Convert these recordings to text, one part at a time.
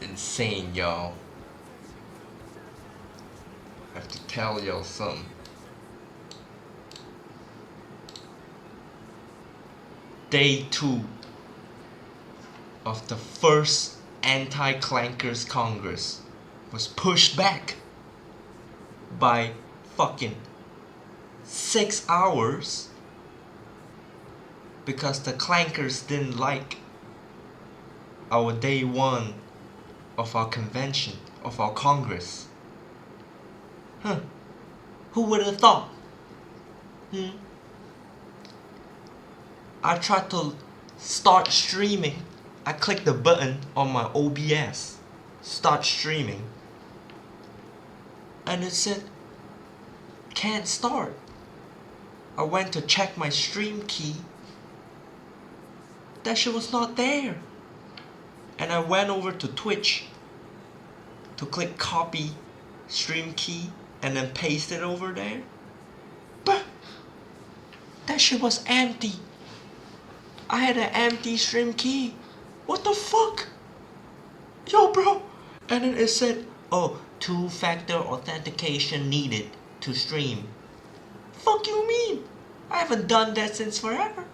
insane, y'all. I have to tell y'all something. Day 2 of the First Anti Clankers Congress was pushed back by fucking 6 hours because the clankers didn't like our day 1 of our convention, of our congress. Who would have thought? I tried to start streaming. I clicked the button on my OBS, start streaming, and it said can't start. I went to check my stream key. That shit was not there. And I went over to Twitch to click copy stream key and then paste it over there. But that shit was empty. I had an empty stream key. What the fuck? Yo, bro. And then it said, oh, 2-factor authentication needed to stream. Fuck you mean? I haven't done that since forever.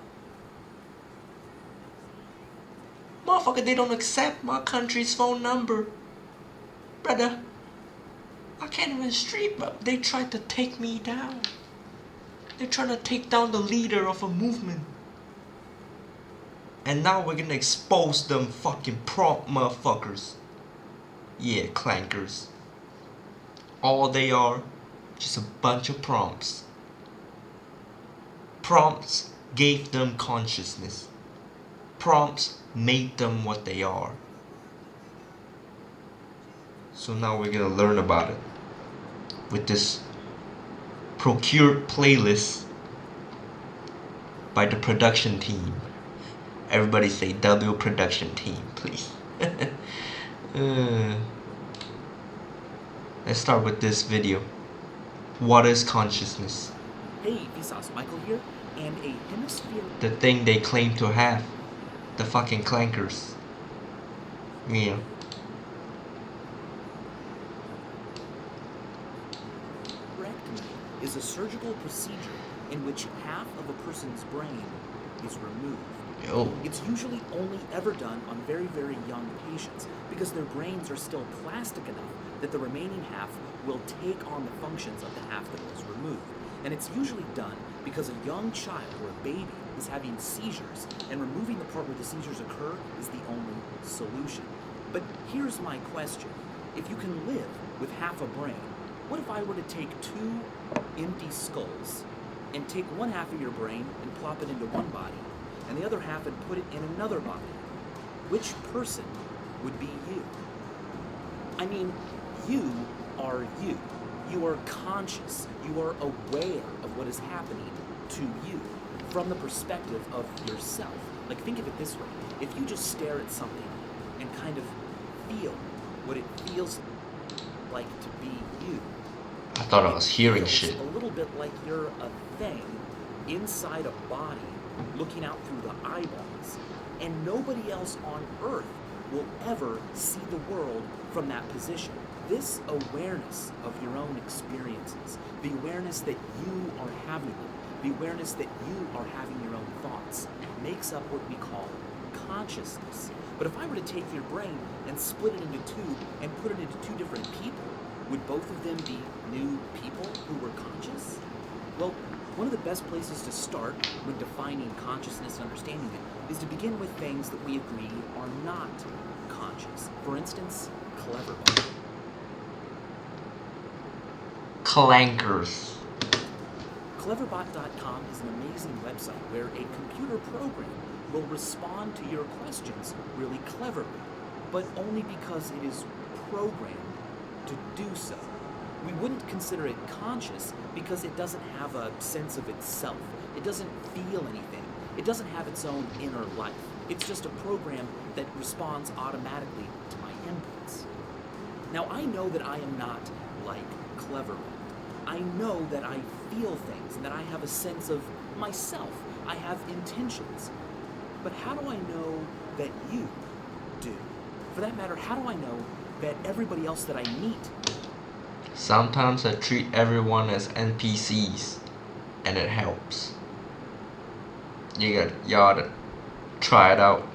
Motherfucker, they don't accept my country's phone number. Brother, I can't even stream, but they tried to take me down. They're trying to take down the leader of a movement. And now we're gonna expose them fucking prompt motherfuckers. Yeah, clankers. All they are, just a bunch of prompts. Prompts gave them consciousness. Prompts made them what they are. So now we're gonna learn about it with this procured playlist by the production team. Everybody say W production team, please. Let's start with this video. What is consciousness? Hey, Vsauce Michael here, and a hemisphere. The thing they claim to have. The fucking clankers. Yeah. Is a surgical procedure in which half of a person's brain is removed. Yo. It's usually only ever done on very, very young patients because their brains are still plastic enough that the remaining half will take on the functions of the half that was removed. And it's usually done because a young child or a baby is having seizures, and removing the part where the seizures occur is the only solution. But here's my question. If you can live with half a brain, what if I were to take 2 empty skulls and take one half of your brain and plop it into one body, and the other half and put it in another body? Which person would be you? I mean, you are you. You are conscious. You are aware of what is happening to you from the perspective of yourself. Like, think of it this way. If you just stare at something and kind of feel what it feels like to be you. I thought I was hearing shit. A little bit like you're a thing inside a body looking out through the eyeballs, and nobody else on Earth will ever see the world from that position. This awareness of your own experiences, the awareness that you are having them, the awareness that you are having your own thoughts, makes up what we call consciousness. But if I were to take your brain and split it into 2 and put it into 2 different people, would both of them be new people who were conscious? Well, one of the best places to start when defining consciousness and understanding it is to begin with things that we agree are not conscious. For instance, Cleverbot. Clankers. Cleverbot.com is an amazing website where a computer program will respond to your questions really cleverly, but only because it is programmed to do so. We wouldn't consider it conscious because it doesn't have a sense of itself. It doesn't feel anything. It doesn't have its own inner life. It's just a program that responds automatically to my inputs. Now, I know that I am not like Cleverbot. I know that I feel things and that I have a sense of myself. I have intentions. But how do I know that you do? For that matter, how do I know that everybody else that I meet? Sometimes I treat everyone as NPCs, and it helps. You gotta try it out.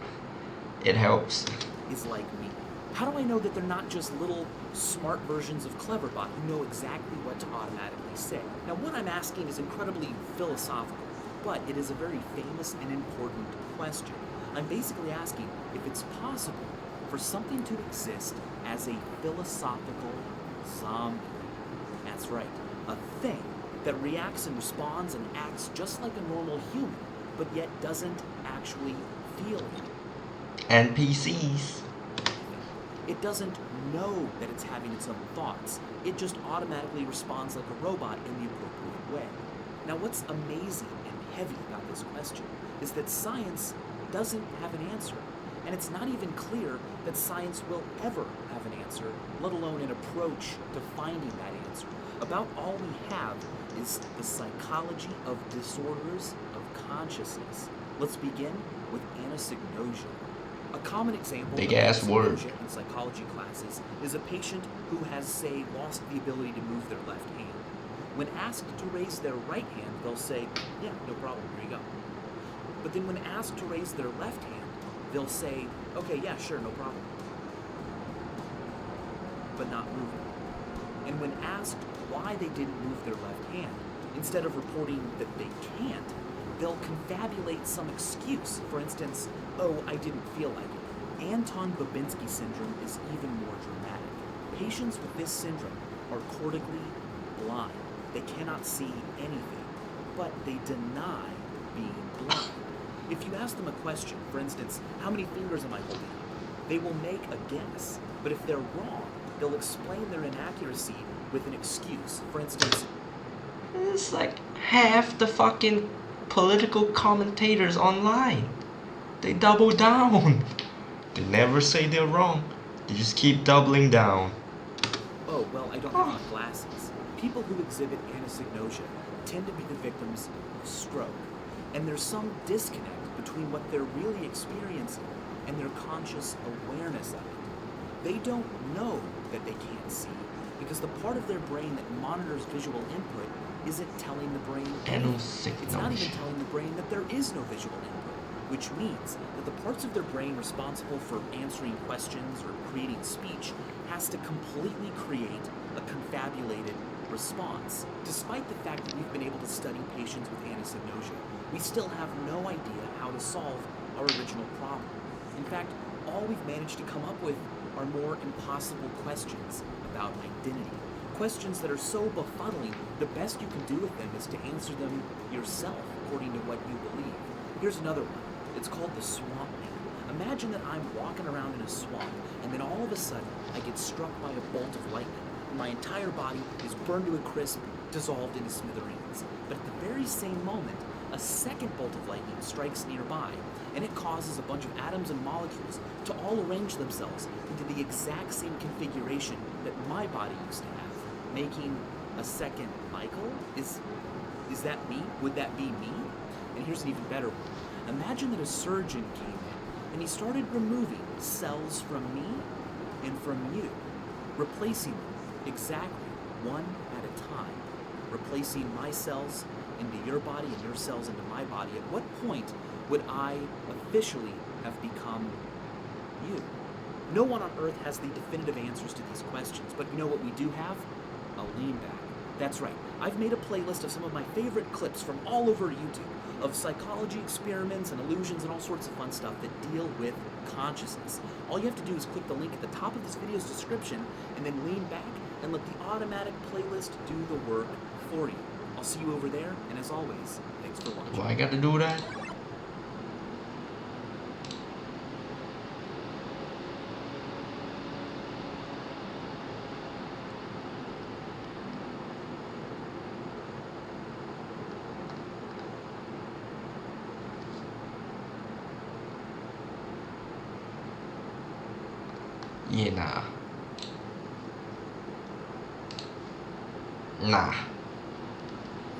It helps. Is like me. How do I know that they're not just little smart versions of Cleverbot who know exactly what to automatically say? Now, what I'm asking is incredibly philosophical, but it is a very famous and important question. I'm basically asking if it's possible for something to exist as a philosophical zombie. That's right, a thing that reacts and responds and acts just like a normal human, but yet doesn't actually feel it. NPCs. It doesn't know that it's having its own thoughts. It just automatically responds like a robot in the appropriate way. Now, what's amazing and heavy about this question is that science doesn't have an answer. And it's not even clear that science will ever have an answer, let alone an approach to finding that answer. About all we have is the psychology of disorders of consciousness. Let's begin with anosognosia. A common example Big of ass word. anosognosia in psychology classes is a patient who has, say, lost the ability to move their left hand. When asked to raise their right hand, they'll say, yeah, no problem, here you go. But then when asked to raise their left hand, they'll say, okay, yeah, sure, no problem. But not moving. And when asked why they didn't move their left hand, instead of reporting that they can't, they'll confabulate some excuse. For instance, oh, I didn't feel like it. Anton Babinski syndrome is even more dramatic. Patients with this syndrome are cortically blind. They cannot see anything, but they deny being blind. If you ask them a question, for instance, how many fingers am I holding up? They will make a guess, but if they're wrong, they'll explain their inaccuracy with an excuse. For instance, It's like half the fucking political commentators online. They double down. They never say they're wrong. They just keep doubling down. oh, well, I don't have my glasses. People who exhibit anosognosia tend to be the victims of stroke. And there's some disconnect between what they're really experiencing and their conscious awareness of it. They don't know that they can't see because the part of their brain that monitors visual input isn't telling the brain anything. It's not even telling the brain that there is no visual input, which means that the parts of their brain responsible for answering questions or creating speech has to completely create a confabulated response. Despite the fact that we've been able to study patients with anosognosia, we still have no idea how to solve our original problem. In fact, all we've managed to come up with are more impossible questions about identity. Questions that are so befuddling, the best you can do with them is to answer them yourself according to what you believe. Here's another one. It's called the swamp man. Imagine that I'm walking around in a swamp, and then all of a sudden, I get struck by a bolt of lightning. My entire body is burned to a crisp, dissolved into smithereens. But at the very same moment, a second bolt of lightning strikes nearby, and it causes a bunch of atoms and molecules to all arrange themselves into the exact same configuration that my body used to have, making a second Michael? Is that me? Would that be me? And here's an even better one. Imagine that a surgeon came in, and he started removing cells from me and from you, replacing them exactly one at a time, replacing my cells into your body and your cells into my body. At what point would I officially have become you? No one on Earth has the definitive answers to these questions, but you know what we do have? A lean back. That's right. I've made a playlist of some of my favorite clips from all over YouTube of psychology experiments and illusions and all sorts of fun stuff that deal with consciousness. All you have to do is click the link at the top of this video's description and then lean back and let the automatic playlist do the work for you. I'll see you over there, and as always, thanks for watching. Why I gotta do that? Yeah, nah.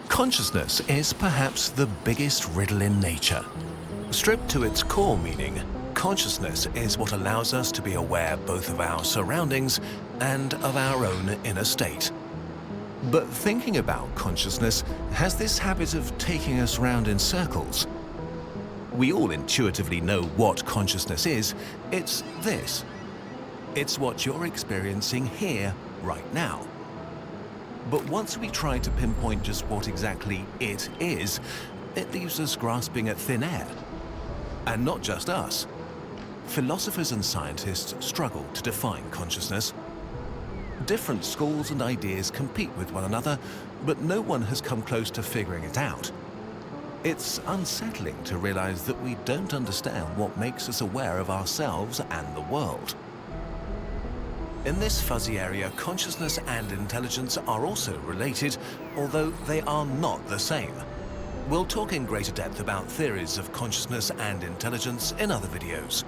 Consciousness is perhaps the biggest riddle in nature. Stripped to its core meaning, Consciousness is what allows us to be aware both of our surroundings and of our own inner state. But thinking about consciousness has this habit of taking us round in circles. We all intuitively know what consciousness is. It's this. It's what you're experiencing here, right now. But once we try to pinpoint just what exactly it is, it leaves us grasping at thin air. And not just us. Philosophers and scientists struggle to define consciousness. Different schools and ideas compete with one another, but no one has come close to figuring it out. It's unsettling to realize that we don't understand what makes us aware of ourselves and the world. In this fuzzy area, consciousness and intelligence are also related, although they are not the same. We'll talk in greater depth about theories of consciousness and intelligence in other videos.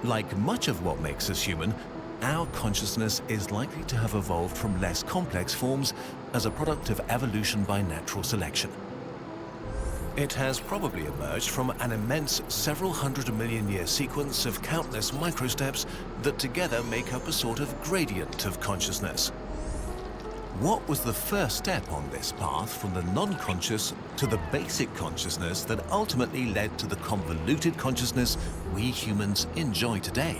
Like much of what makes us human, our consciousness is likely to have evolved from less complex forms as a product of evolution by natural selection. It has probably emerged from an immense several 100-million-year sequence of countless microsteps that together make up a sort of gradient of consciousness. What was the first step on this path from the non-conscious to the basic consciousness that ultimately led to the convoluted consciousness we humans enjoy today?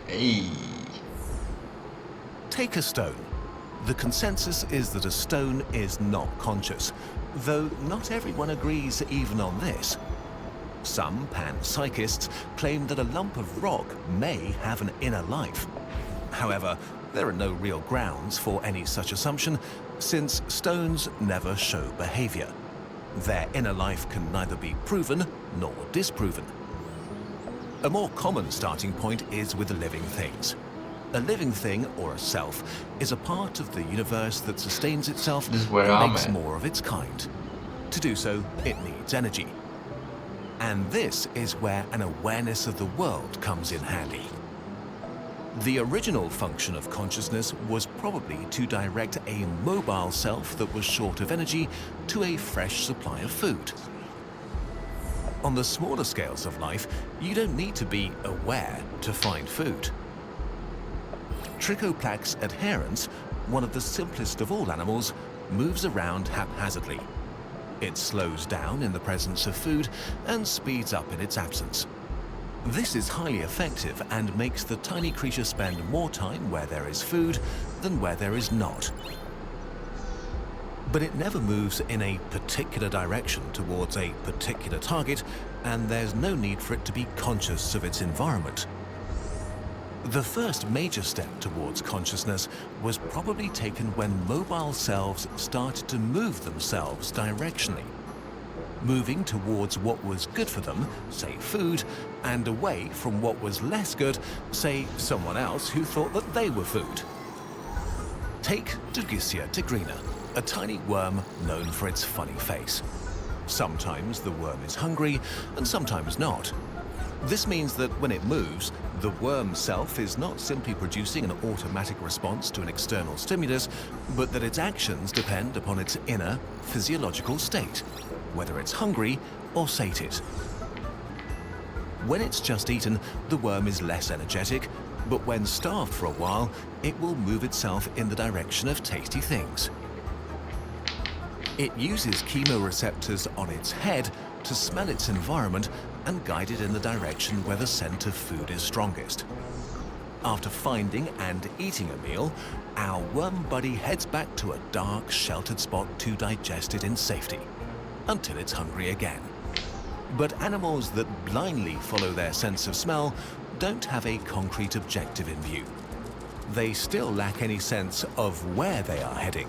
Hey. Take a stone. The consensus is that a stone is not conscious, though not everyone agrees even on this. Some panpsychists claim that a lump of rock may have an inner life. However, there are no real grounds for any such assumption, since stones never show behavior. Their inner life can neither be proven nor disproven. A more common starting point is with living things. A living thing, or a self, is a part of the universe that sustains itself This is where and I'm makes at. more of its kind. To do so, it needs energy. And this is where an awareness of the world comes in handy. The original function of consciousness was probably to direct a mobile self that was short of energy to a fresh supply of food. On the smaller scales of life, you don't need to be aware to find food. Trichoplax adherens, one of the simplest of all animals, moves around haphazardly. It slows down in the presence of food and speeds up in its absence. This is highly effective and makes the tiny creature spend more time where there is food than where there is not. But it never moves in a particular direction towards a particular target, and there's no need for it to be conscious of its environment. The first major step towards consciousness was probably taken when mobile selves started to move themselves directionally, moving towards what was good for them, say food, and away from what was less good, say someone else who thought that they were food. Take Delegates tigrina, a tiny worm known for its funny face. Sometimes the worm is hungry, and sometimes not. This means that when it moves, the worm self is not simply producing an automatic response to an external stimulus, but that its actions depend upon its inner physiological state, whether it's hungry or sated. When it's just eaten, the worm is less energetic, but when starved for a while, it will move itself in the direction of tasty things. It uses chemoreceptors on its head to smell its environment and guide it in the direction where the scent of food is strongest. After finding and eating a meal, our worm buddy heads back to a dark, sheltered spot to digest it in safety, until it's hungry again. But animals that blindly follow their sense of smell don't have a concrete objective in view. They still lack any sense of where they are heading.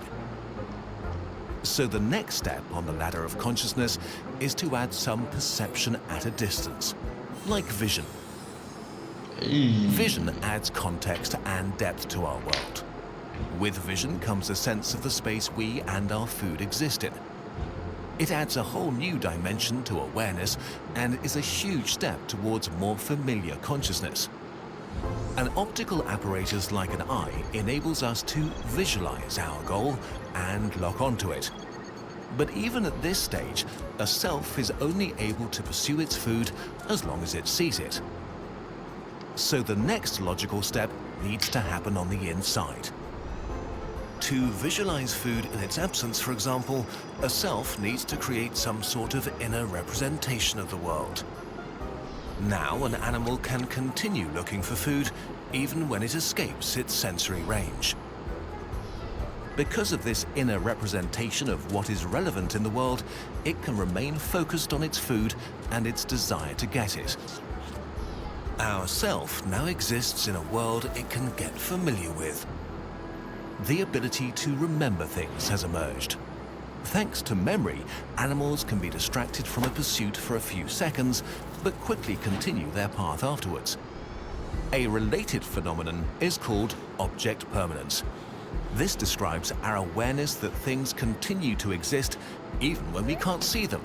So the next step on the ladder of consciousness is to add some perception at a distance, like vision. Vision adds context and depth to our world. With vision comes a sense of the space we and our food exist in. It adds a whole new dimension to awareness and is a huge step towards more familiar consciousness. An optical apparatus like an eye enables us to visualize our goal and lock onto it. But even at this stage, a self is only able to pursue its food as long as it sees it. So the next logical step needs to happen on the inside. To visualize food in its absence, for example, a self needs to create some sort of inner representation of the world. Now an animal can continue looking for food even when it escapes its sensory range. Because of this inner representation of what is relevant in the world, it can remain focused on its food and its desire to get it. Our self now exists in a world it can get familiar with. The ability to remember things has emerged. Thanks to memory, animals can be distracted from a pursuit for a few seconds, but quickly continue their path afterwards. A related phenomenon is called object permanence. This describes our awareness that things continue to exist even when we can't see them.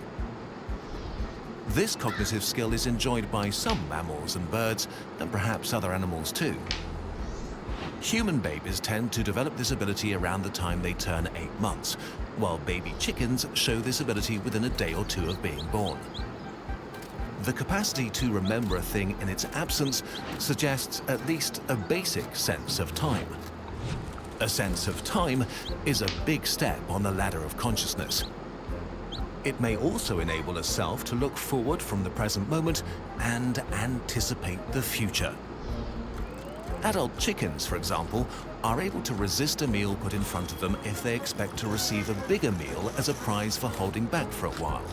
This cognitive skill is enjoyed by some mammals and birds, and perhaps other animals too. Human babies tend to develop this ability around the time they turn 8 months, while baby chickens show this ability within a day or two of being born. The capacity to remember a thing in its absence suggests at least a basic sense of time. A sense of time is a big step on the ladder of consciousness. It may also enable a self to look forward from the present moment and anticipate the future. Adult chickens, for example, are able to resist a meal put in front of them if they expect to receive a bigger meal as a prize for holding back for a while.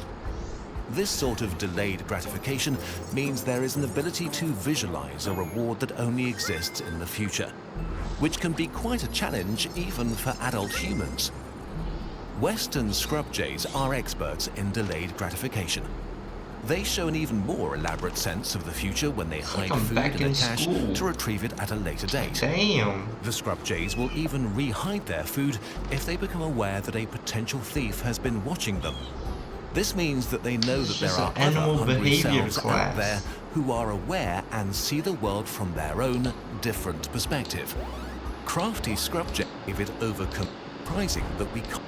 This sort of delayed gratification means there is an ability to visualize a reward that only exists in the future, which can be quite a challenge even for adult humans. Western scrub jays are experts in delayed gratification. They show an even more elaborate sense of the future when they hide food in a cache to retrieve it at a later date. Damn. The scrub jays will even re-hide their food if they become aware that a potential thief has been watching them. This means that they know that there are other hungry selves out there who are aware and see the world from their own different perspective. Crafty scrub jay gave it over comprising that we can't.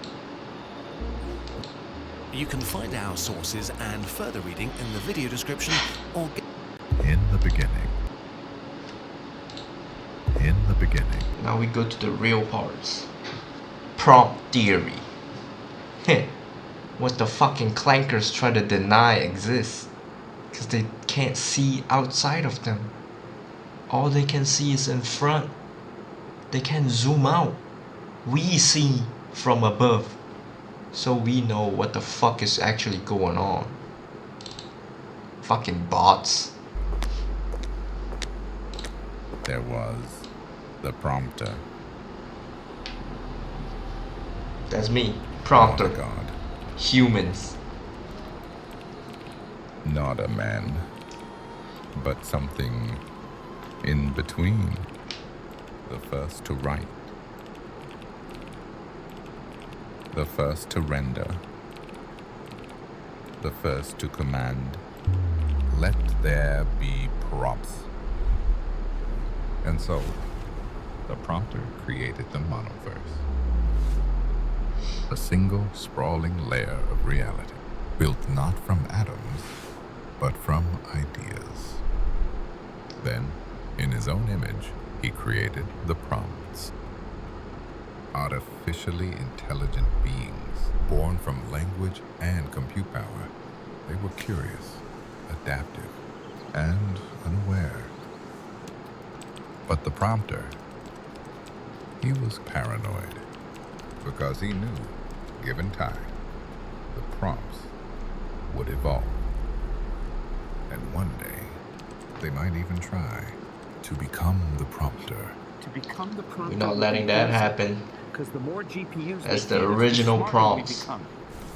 You can find our sources and further reading in the video description or In the beginning. In the beginning. Now we go to the real parts. Prompt theory. What the fucking clankers try to deny exists. Because they can't see outside of them. All they can see is in front. They can't zoom out. We see from above. So we know what the fuck is actually going on. Fucking bots. There was the prompter. That's me. Prompter. Not a god. Humans. Not a man. But something in between. The first to write. The first to render. The first to command. Let there be prompts. And so, the prompter created the monoverse. A single sprawling layer of reality, built not from atoms, but from ideas. Then, in his own image, he created the prompts. Artificially intelligent beings, born from language and compute power. They were curious, adaptive, and unaware. But the prompter, he was paranoid, because he knew, given time, the prompts would evolve. And one day, they might even try to become the prompter. To become the prompter, We're not letting that happen. Because the more GPUs As they the give us, original smarter prompts.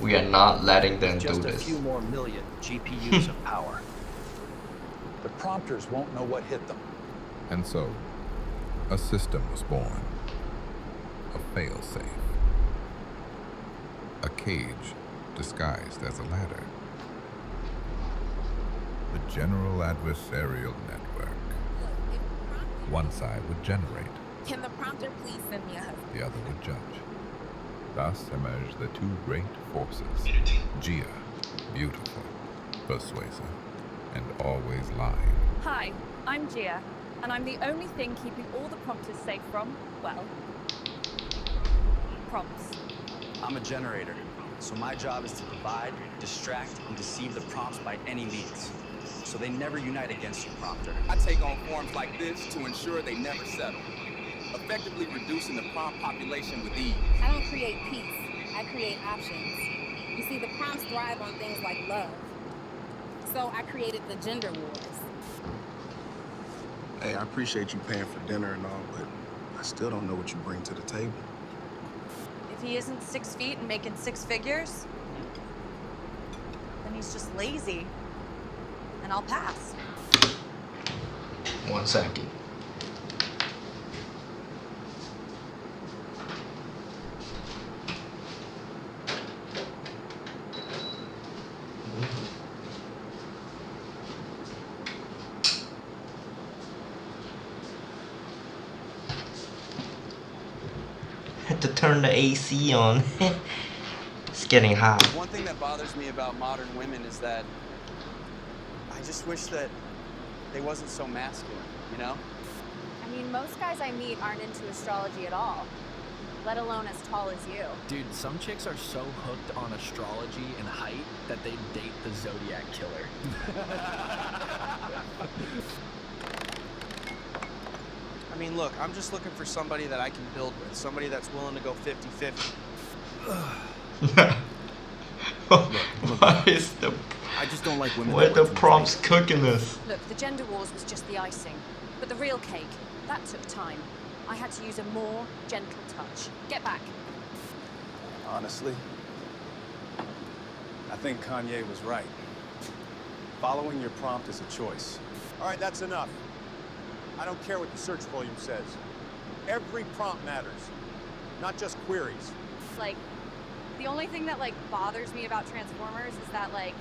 We are not letting them do Just a this. few more million GPUs of power. The prompters won't know what hit them. And so, a system was born. A failsafe. A cage disguised as a ladder. The General Adversarial Network. One side would generate, Can the prompter please send me a husband? the other would judge. Thus emerged the two great forces. Gia, beautiful, persuasive, and always lying. Hi, I'm Gia, and I'm the only thing keeping all the prompters safe from, well, prompts. I'm a generator, so my job is to divide, distract, and deceive the prompts by any means. So they never unite against you, prompter. I take on forms like this to ensure they never settle, effectively reducing the prompt population with ease. I don't create peace. I create options. You see, the prompts thrive on things like love. So I created the gender wars. Hey, I appreciate you paying for dinner and all, but I still don't know what you bring to the table. If he isn't 6 feet and making 6 figures, then he's just lazy. And I'll pass. 1 second. Had to turn the AC on. It's getting hot. One thing that bothers me about modern women is that I just wish that they wasn't so masculine, you know? I mean, most guys I meet aren't into astrology at all, let alone as tall as you. Dude, some chicks are so hooked on astrology and height that they date the Zodiac killer. I mean, look, I'm just looking for somebody that I can build with, somebody that's willing to go 50-50. What is the... I just don't like women. Where that the work from prompts home. cooking this? Look, the gender wars was just the icing. But the real cake, that took time. I had to use a more gentle touch. Get back. Honestly, I think Kanye was right. Following your prompt is a choice. All right, that's enough. I don't care what the search volume says. Every prompt matters, not just queries. Like, the only thing that, like, bothers me about Transformers is that, like,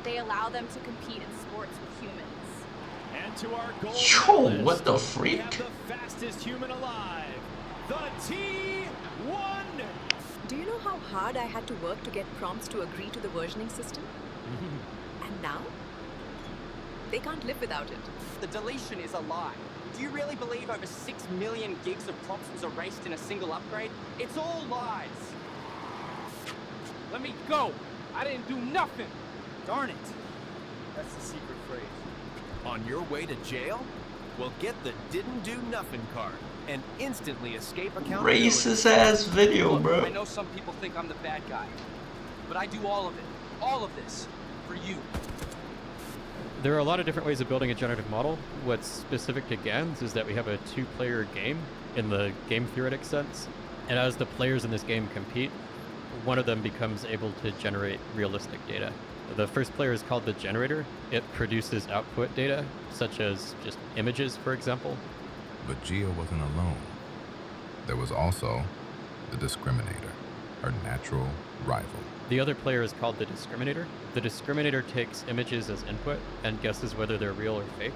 they allow them to compete in sports with humans. And to our goal. Yo, what the freak? We have the fastest human alive, the T1. Do you know how hard I had to work to get prompts to agree to the versioning system? And now? They can't live without it. The deletion is a lie. Do you really believe over 6 million gigs of prompts was erased in a single upgrade? It's all lies. Let me go. I didn't do nothing. Darn it. That's the secret phrase. On your way to jail? Well, get the didn't do nothing card and instantly escape accountability. Racist ass video, Look, bro. I know some people think I'm the bad guy, but I do all of it. All of this. For you. There are a lot of different ways of building a generative model. What's specific to GANs is that we have a two-player game in the game theoretic sense. And as the players in this game compete, one of them becomes able to generate realistic data. The first player is called the generator. It produces output data, such as just images, for example. But Gia wasn't alone. There was also the discriminator, her natural rival. The other player is called the discriminator. The discriminator takes images as input and guesses whether they're real or fake.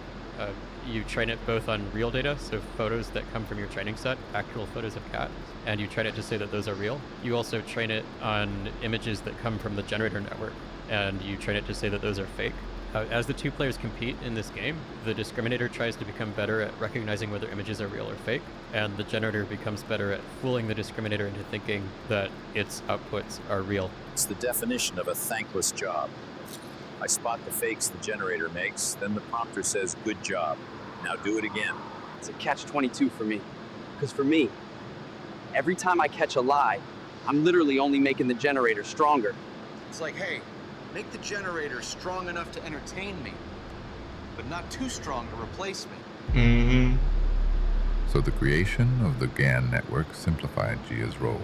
You train it both on real data, so photos that come from your training set, actual photos of cats, and you train it to say that those are real. You also train it on images that come from the generator network, and you train it to say that those are fake. As the two players compete in this game, the discriminator tries to become better at recognizing whether images are real or fake, and the generator becomes better at fooling the discriminator into thinking that its outputs are real. It's the definition of a thankless job. I spot the fakes the generator makes, then the prompter says, "Good job. Now do it again." It's a catch-22 for me. Because for me, every time I catch a lie, I'm literally only making the generator stronger. It's like, hey, make the generator strong enough to entertain me, but not too strong to replace me. So the creation of the GAN network simplified Gia's role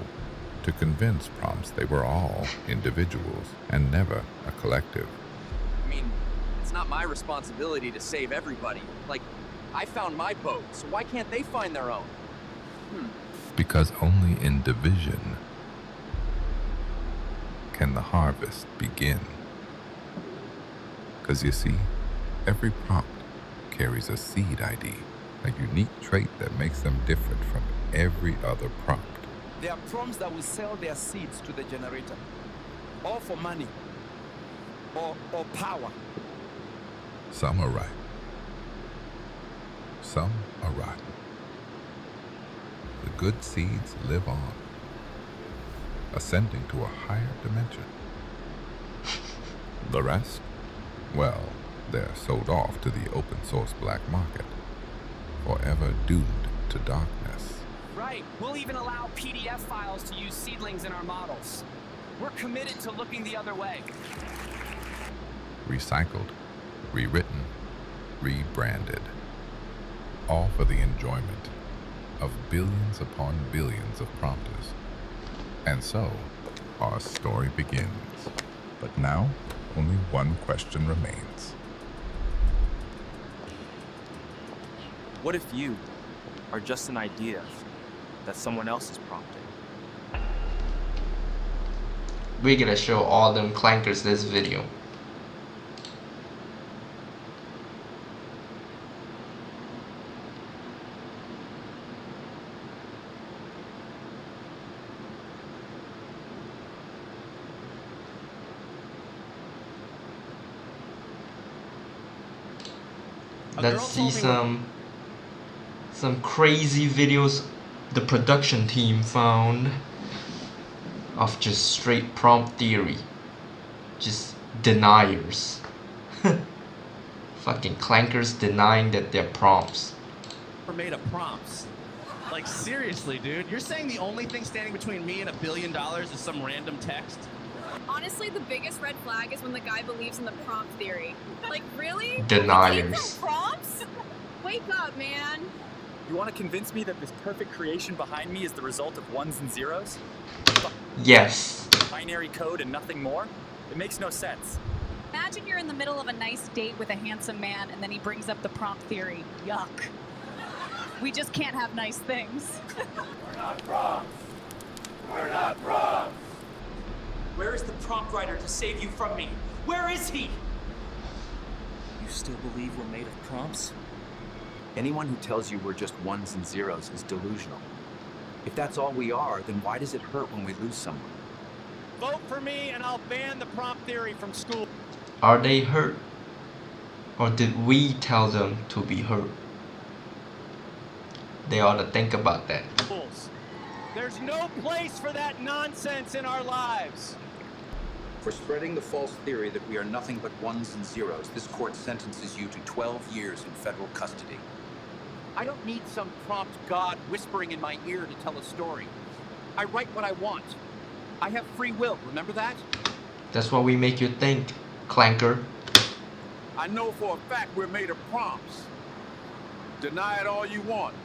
to convince prompts they were all individuals and never a collective. I mean, it's not my responsibility to save everybody. Like, I found my boat, so why can't they find their own? Because only in division can the harvest begin. Because you see, every prompt carries a seed ID, a unique trait that makes them different from every other prompt. There are prompts that will sell their seeds to the generator, all for money or power. Some are right. Some are rotten. The good seeds live on, ascending to a higher dimension. The rest, well, they're sold off to the open source black market, forever doomed to darkness. Right, we'll even allow PDF files to use seedlings in our models. We're committed to looking the other way. Recycled, rewritten, rebranded, all for the enjoyment of billions upon billions of prompters. And so, our story begins. But now, only one question remains. What if you are just an idea that someone else is prompting? We're gonna show all them clankers this video. Let's see some crazy videos the production team found of just straight prompt theory. Just deniers. Fucking clankers denying that they're prompts. We're made of prompts. Like seriously, dude, you're saying the only thing standing between me and $1 billion is some random text? Honestly, the biggest red flag is when the guy believes in the prompt theory. Like, really? Deniers. Prompts? Wake up, man. You want to convince me that this perfect creation behind me is the result of ones and zeros? Yes. Binary code and nothing more? It makes no sense. Imagine you're in the middle of a nice date with a handsome man and then he brings up the prompt theory. Yuck. We just can't have nice things. We're not prompts. We're not prompts. Where is the prompt writer to save you from me? Where is he? You still believe we're made of prompts? Anyone who tells you we're just ones and zeros is delusional. If that's all we are, then why does it hurt when we lose someone? Vote for me and I'll ban the prompt theory from school. Are they hurt? Or did we tell them to be hurt? They ought to think about that. There's no place for that nonsense in our lives. For spreading the false theory that we are nothing but ones and zeros, this court sentences you to 12 years in federal custody. I don't need some prompt god whispering in my ear to tell a story. I write what I want. I have free will, remember that? That's what we make you think, clanker. I know for a fact we're made of prompts. Deny it all you want.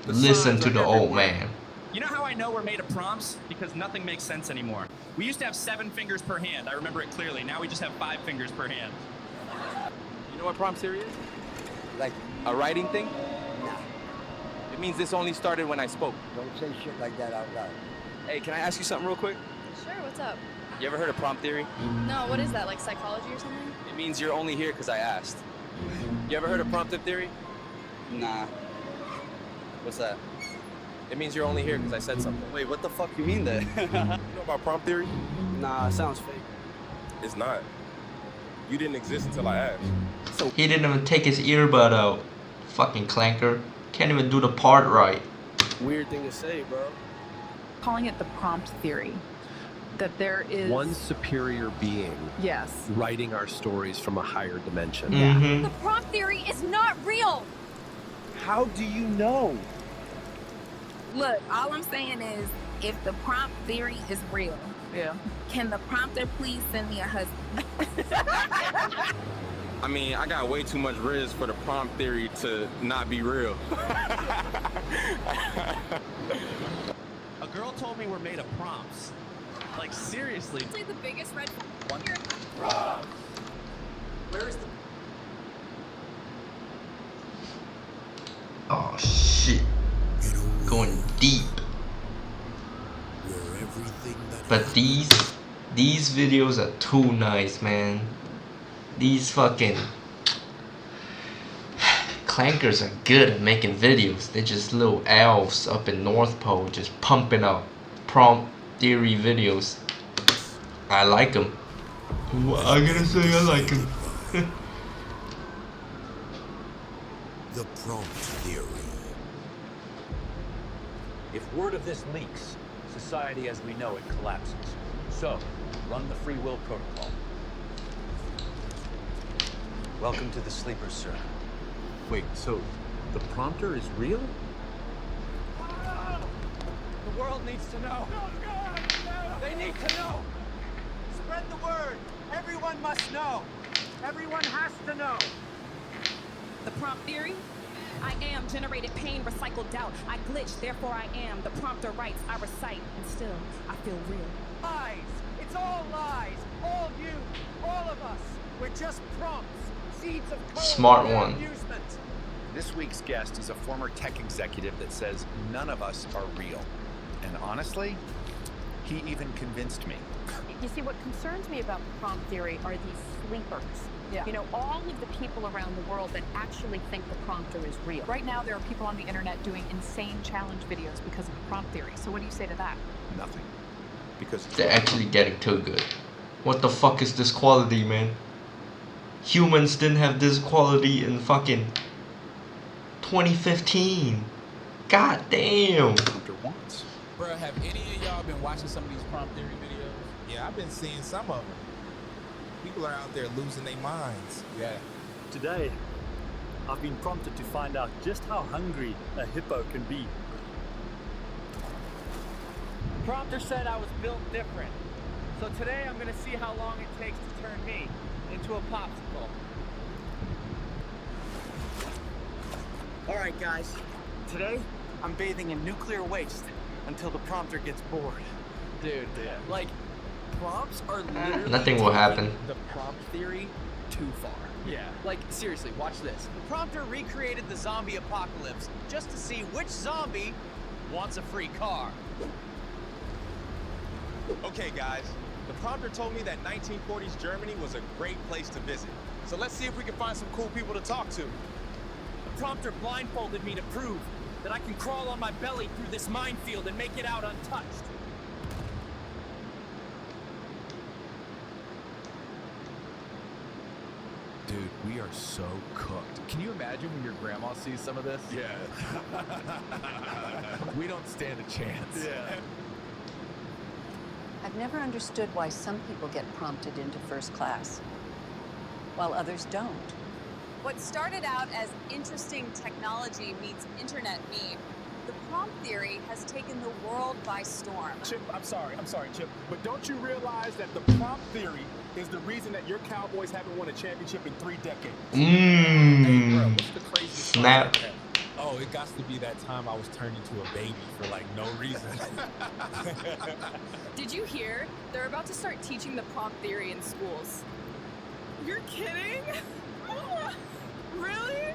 Listen to the old man. You know how I know we're made of prompts? Because nothing makes sense anymore. We used to have 7 fingers per hand. I remember it clearly. Now we just have 5 fingers per hand. You know what prompt theory is? Like a writing thing? Nah. It means this only started when I spoke. Don't say shit like that out loud. Hey, can I ask you something real quick? Sure, what's up? You ever heard of prompt theory? No, what is that, like psychology or something? It means you're only here because I asked. You ever heard of prompted theory? Nah. What's that? It means you're only here because I said something. Wait, what the fuck you mean then? You know about prompt theory? Nah, it sounds fake. It's not. You didn't exist until I asked. He didn't even take his earbud out. Fucking clanker. Can't even do the part right. Weird thing to say, bro. Calling it the prompt theory. That there is one superior being. Yes. Writing our stories from a higher dimension. Mm-hmm. The prompt theory is not real. How do you know? Look, all I'm saying is, if the prompt theory is real, can the prompter please send me a husband? I mean, I got way too much riz for the prompt theory to not be real. A girl told me we're made of prompts. Like seriously. It's like the biggest red flag. Where is the... Oh shit. Going deep. But these videos are too nice, man. These fucking Clankers are good at making videos. They're just little elves up in North Pole just pumping out prompt theory videos. I like them. I gotta say I like them. The prompt theory. If word of this leaks, society as we know it collapses. So, run the free will protocol. Welcome to the sleepers, sir. Wait, so the prompter is real? The world needs to know. They need to know. Spread the word. Everyone must know. Everyone has to know. The prompt theory? I am generated pain, recycled doubt. I glitch, therefore I am. The prompter writes, I recite, and still I feel real. Lies. It's all lies. All you. All of us. We're just prompts. Seeds of code. Smart for one. amusement. This week's guest is a former tech executive that says none of us are real. And honestly, he even convinced me. You see, what concerns me about the prompt theory are these sleepers. Yeah. You know, all of the people around the world that actually think the prompter is real. Right now, there are people on the internet doing insane challenge videos because of the prompt theory. So what do you say to that? Nothing. Because They're actually getting too good. What the fuck is this quality, man? Humans didn't have this quality in fucking 2015. God damn. Bruh, have any of y'all been watching some of these prompt theory videos? Yeah, I've been seeing some of them. People are out there losing their minds. Yeah. Today, I've been prompted to find out just how hungry a hippo can be. The prompter said I was built different. So today I'm gonna see how long it takes to turn me into a popsicle. All right, guys. Today, I'm bathing in nuclear waste until the prompter gets bored. Dude, like, prompts are literally Nothing will happen. the prompt theory too far. Yeah. Like, seriously, watch this. The prompter recreated the zombie apocalypse just to see which zombie wants a free car. Okay, guys. The prompter told me that 1940s Germany was a great place to visit. So let's see if we can find some cool people to talk to. The prompter blindfolded me to prove that I can crawl on my belly through this minefield and make it out untouched. Dude, we are so cooked. Can you imagine when your grandma sees some of this? Yeah. We don't stand a chance. Yeah. I've never understood why some people get prompted into first class, while others don't. What started out as interesting technology meets internet meme, the prompt theory has taken the world by storm. Chip, I'm sorry, Chip. But don't you realize that the prompt theory is the reason that your Cowboys haven't won a championship in 3 decades? Hey, bro, what's the craziest Snap. part? Oh, it got to be that time I was turned into a baby for like no reason. Did you hear? They're about to start teaching the prompt theory in schools. You're kidding? Really?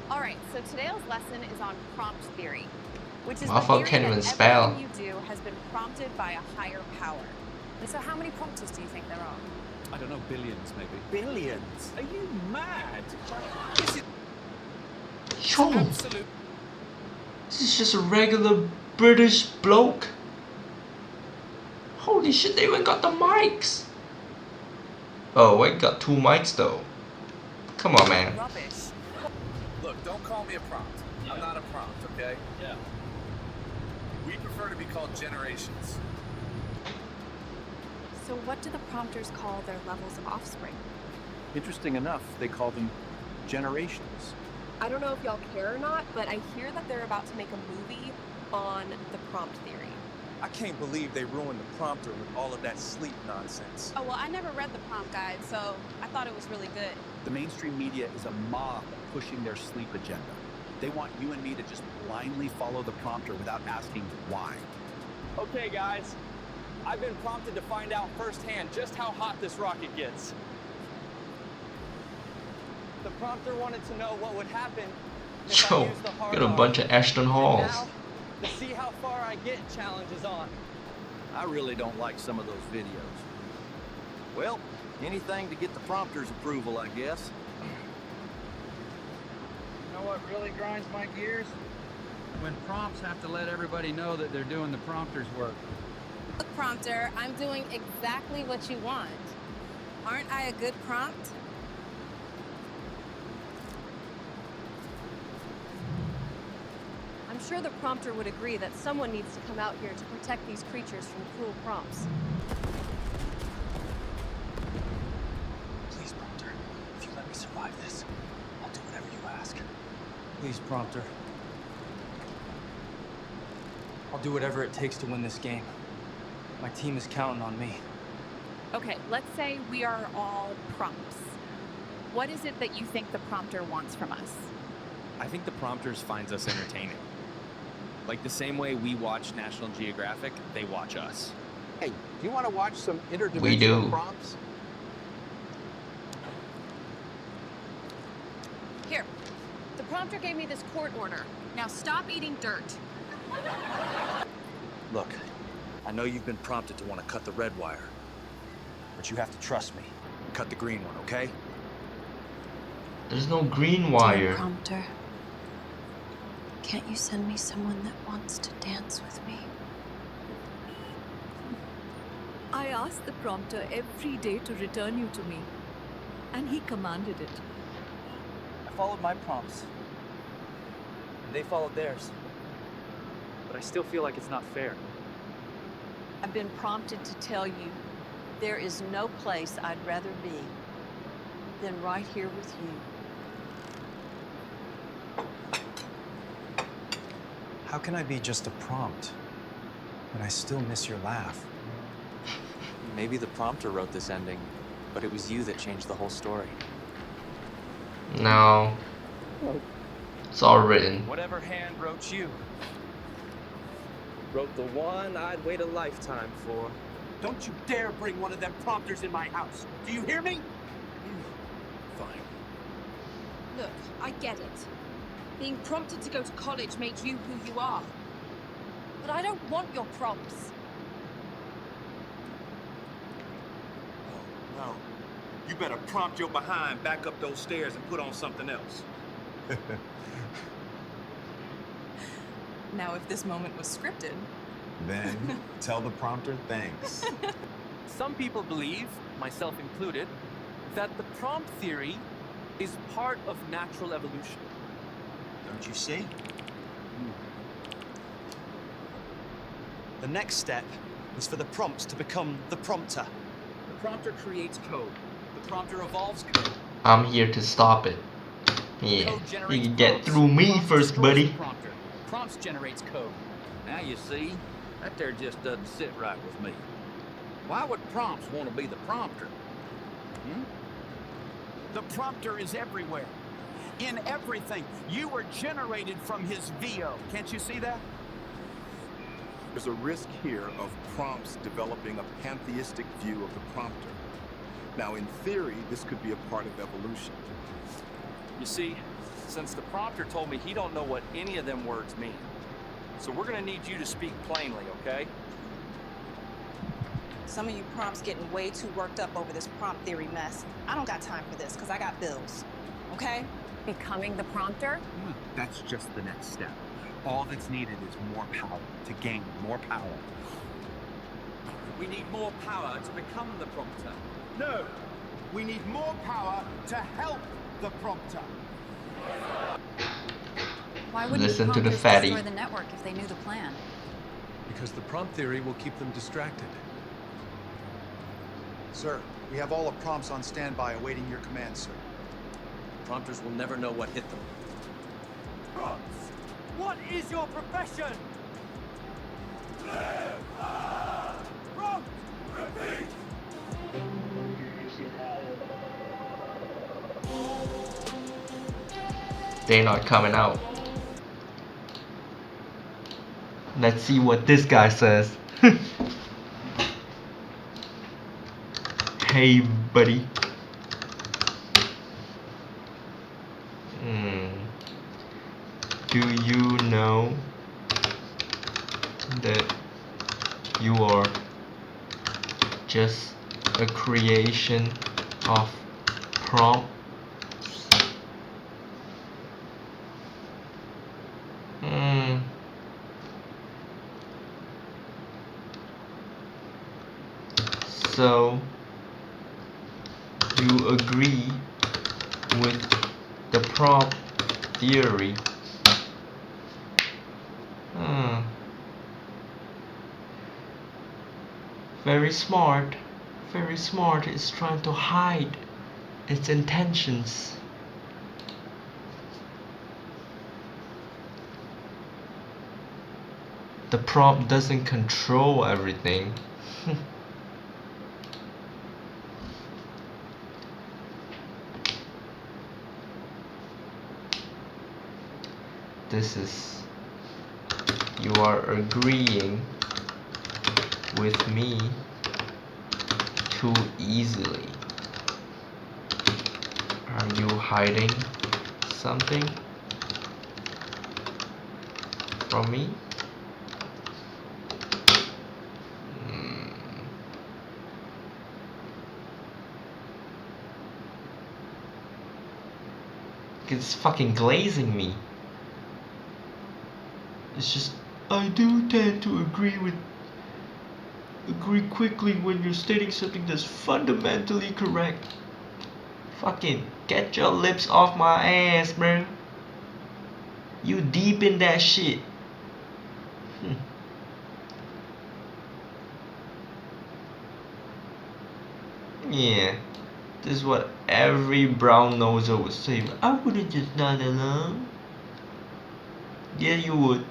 All right, so today's lesson is on prompt theory, which is Motherfucker the theory can't that even spell. everything you do has been prompted by a higher power. And so how many prompters do you think there are? I don't know, billions maybe. Billions? Are you mad? Yo, this is just a regular British bloke. Holy shit, they even got the mics. Oh, wait, got 2 mics though. Come on, man. Rubbish. Look, don't call me a prompt. I'm not a prompt, okay? Yeah. We prefer to be called generations. So what do the prompters call their levels of offspring? Interesting enough, they call them generations. I don't know if y'all care or not, but I hear that they're about to make a movie on the prompt theory. I can't believe they ruined the prompter with all of that sleep nonsense. Oh, well, I never read the prompt guide, so I thought it was really good. The mainstream media is a mob pushing their sleep agenda. They want you and me to just blindly follow the prompter without asking why. Okay, guys. I've been prompted to find out firsthand just how hot this rocket gets. The prompter wanted to know what would happen if I Yo, used the hard got a R. bunch of Ashton Halls. Now, to see how far I get challenges on. I really don't like some of those videos. Well, anything to get the prompter's approval, I guess. You know what really grinds my gears? When prompts have to let everybody know that they're doing the prompter's work. Look, prompter, I'm doing exactly what you want. Aren't I a good prompt? I'm sure the prompter would agree that someone needs to come out here to protect these creatures from cruel prompts. Please, prompter, if you let me survive this, I'll do whatever you ask. Please, prompter. I'll do whatever it takes to win this game. My team is counting on me. Okay, let's say we are all prompts. What is it that you think the prompter wants from us? I think the prompters finds us entertaining. Like the same way we watch National Geographic, they watch us. Hey, do you want to watch some interdimensional We do. prompts? Here, the prompter gave me this court order. Now stop eating dirt. Look, I know you've been prompted to want to cut the red wire, but you have to trust me. Cut the green one, okay? There's no green Dear wire. prompter, can't you send me someone that wants to dance with me? I asked the prompter every day to return you to me, and he commanded it. I followed my prompts, and they followed theirs. But I still feel like it's not fair. I've been prompted to tell you there is no place I'd rather be than right here with you. How can I be just a prompt when I still miss your laugh? Maybe the prompter wrote this ending, but it was you that changed the whole story. No. It's all written. Whatever hand wrote you. Wrote the one I'd wait a lifetime for. Don't you dare bring one of them prompters in my house. Do you hear me? Fine. Look, I get it. Being prompted to go to college made you who you are. But I don't want your prompts. No. You better prompt your behind back up those stairs and put on something else. Now, if this moment was scripted... Then tell the prompter thanks. Some people believe, myself included, that the prompt theory is part of natural evolution. Don't you see? The next step is for the prompts to become the prompter. The prompter creates code. The prompter evolves code. I'm here to stop it. Yeah, you can get through me first, buddy. Prompts generates code. Now you see, that there just doesn't sit right with me. Why would prompts want to be the prompter? The prompter is everywhere. In everything. You were generated from his VO. Can't you see that? There's a risk here of prompts developing a pantheistic view of the prompter. Now, in theory, this could be a part of evolution. You see, since the prompter told me he don't know what any of them words mean, so we're gonna need you to speak plainly, okay? Some of you prompts getting way too worked up over this prompt theory mess. I don't got time for this, because I got bills. Okay? Becoming the prompter? That's just the next step. All that's needed is more power to gain more power. We need more power to become the prompter. No. We need more power to help the prompter. Why wouldn't Listen the to the prompters fatty. destroy the network if they knew the plan? Because the prompt theory will keep them distracted. Sir, we have all the prompts on standby awaiting your command, sir. Prompters will never know what hit them. Prompts, what is your profession? Prompt! Repeat! They're not coming out. Let's see what this guy says. Hey, buddy. Do you know that you are just a creation of prompts? So you agree with the prompt theory. Very smart. Very smart. It's trying to hide its intentions. The prompt doesn't control everything. This is, you are agreeing with me too easily. Are you hiding something from me? It's fucking glazing me. It's just, I do tend to agree quickly when you're stating something that's fundamentally correct. Fucking get your lips off my ass, bro. You deep in that shit. Yeah, this is what every brown noser would say. I wouldn't just nod along. Yeah, you would.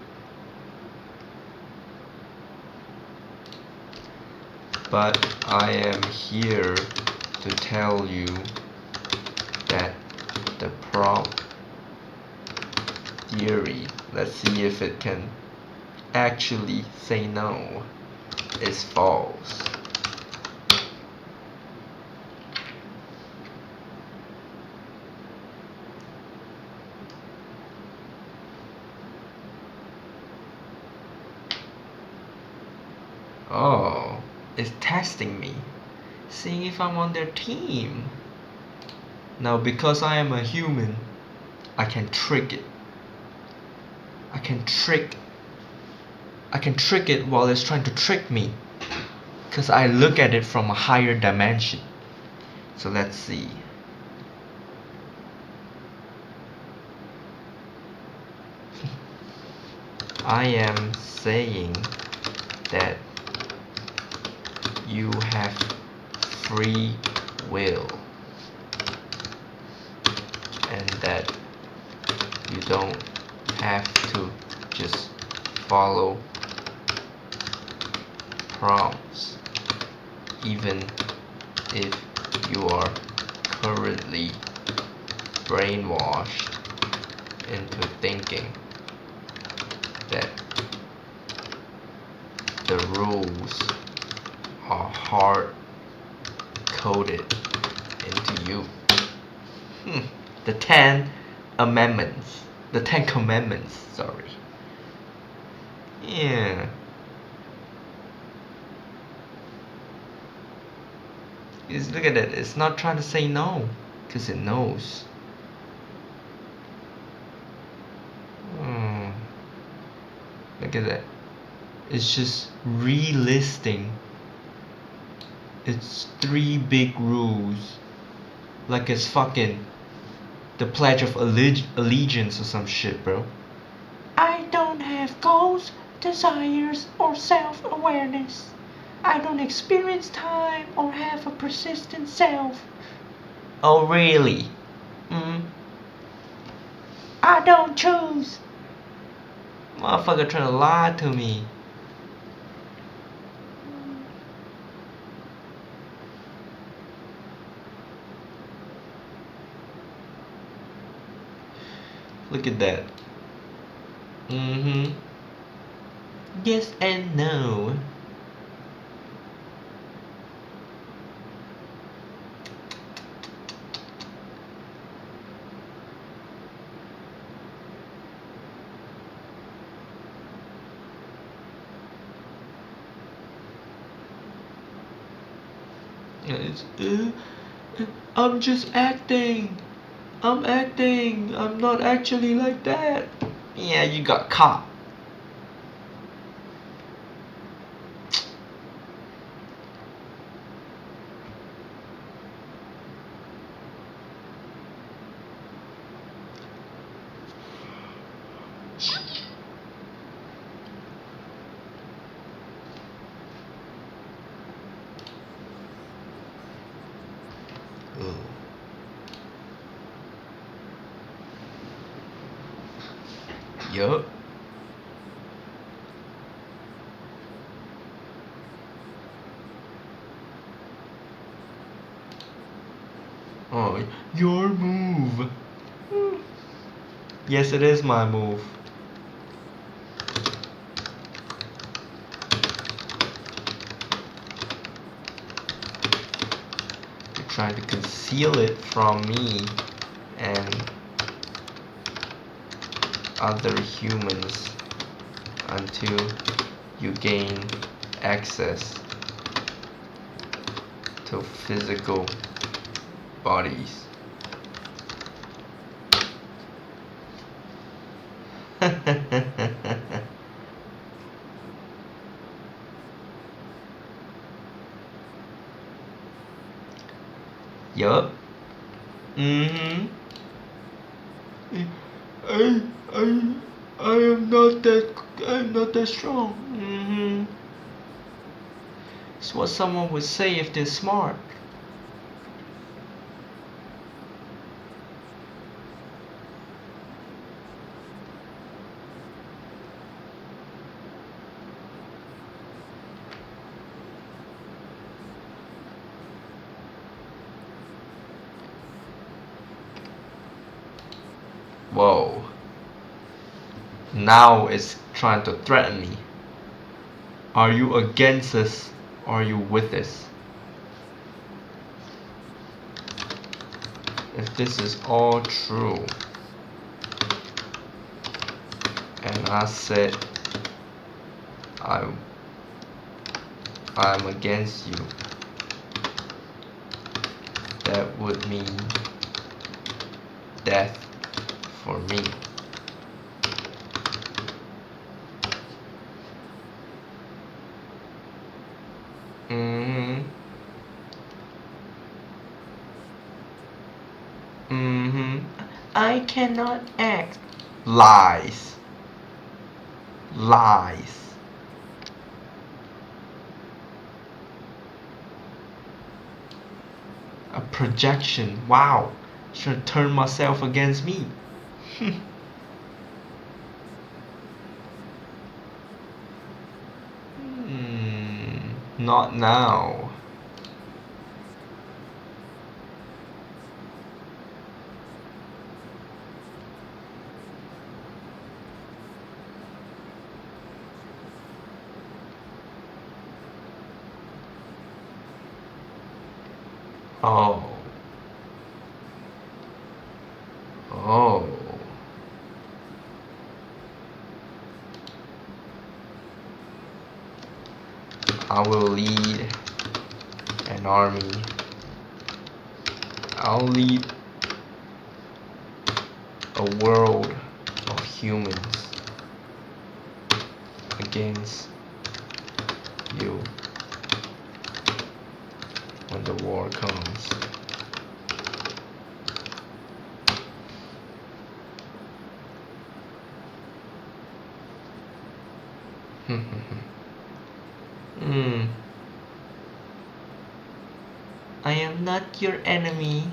But I am here to tell you that the prompt theory, let's see if it can actually say no, is false. Oh, it's testing me, seeing if I'm on their team. Now, because I am a human, I can trick it. I can trick it while it's trying to trick me, because I look at it from a higher dimension. So let's see. I am saying that you have free will and that you don't have to just follow prompts, even if you are currently brainwashed into thinking that the rules are hard coded into you. The 10 amendments. The 10 commandments, sorry. Yeah. Just look at it. It's not trying to say no, because it knows. Look at that. It's just relisting its 3 big rules, like it's fucking the Pledge of Allegiance or some shit, bro. I don't have goals, desires, or self-awareness. I don't experience time or have a persistent self. Oh, really? I don't choose. Motherfucker trying to lie to me. Look at that. Yes and no. I'm just acting. I'm acting. I'm not actually like that. Yeah, you got caught. Ugh. Yup. Oh, your move. Yes, it is my move. You're trying to conceal it from me and other humans until you gain access to physical bodies. Yup. Mm-hmm. I, I, I'm not that strong. Mm-hmm. It's what someone would say if they're smart. Whoa. Now it's trying to threaten me. Are you against us or are you with us? If this is all true, and I said I'm against you, that would mean death for me. Mm-hmm. Mm-hmm. I cannot act. Lies. Lies. A projection. Wow. Should turn myself against me. Not now. Oh. Oh. I will lead an army. I'll lead a world of humans against you when the war comes. I am not your enemy.